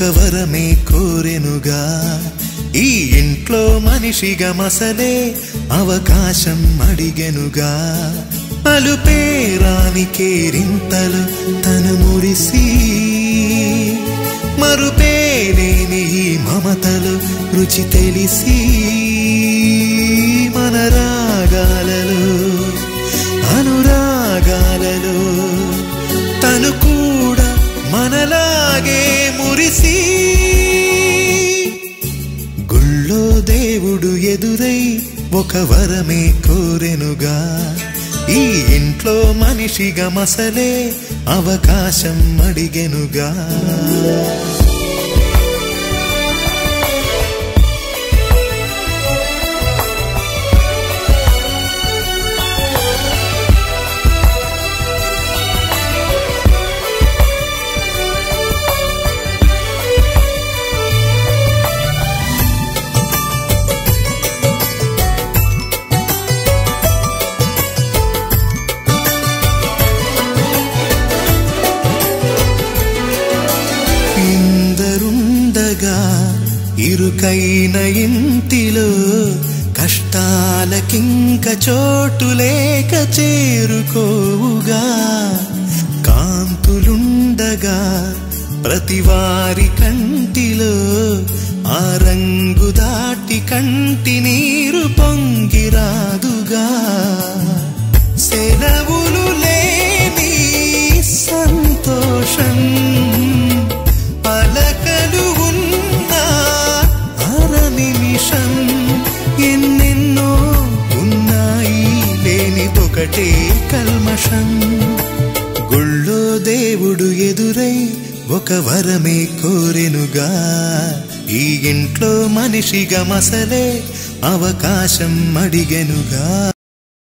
ఒక వరమే కోరెనుగా ఈ ఇంట్లో మనిషిగా మసలే అవకాశం అడిగెనుగా అలుపేరాని కేరింతలు తను మురిసి మరుపేలేని ఈ మమతలు రుచి తెలిసి మన రాగాలలో అనురాగాలలో తను కూడా మనలాగే మురిసి గుళ్ళో దేవుడు ఎదురై ఒక వరమే కోరెనుగా ఈ ఇంట్లో మనిషిగా మసలే అవకాశం అడిగెనుగా ఇరుకైన ఇంటిలో కష్టాలకింక చోటు లేక చేరుకోవుగా కాంతులుండగా ప్రతివారి కంటిలో ఆ రంగు దాటి కంటి నీరు పొంగిరాదుగా సెలవులు లేని సంతోషం పలకలు ఎన్నెన్నో ఉన్నాయి లేనిదొకటే కల్మషం గుళ్ళో దేవుడు ఎదురై ఒక వరమే కోరెనుగా ఈ ఇంట్లో మనిషిగా మసలే అవకాశం అడిగెనుగా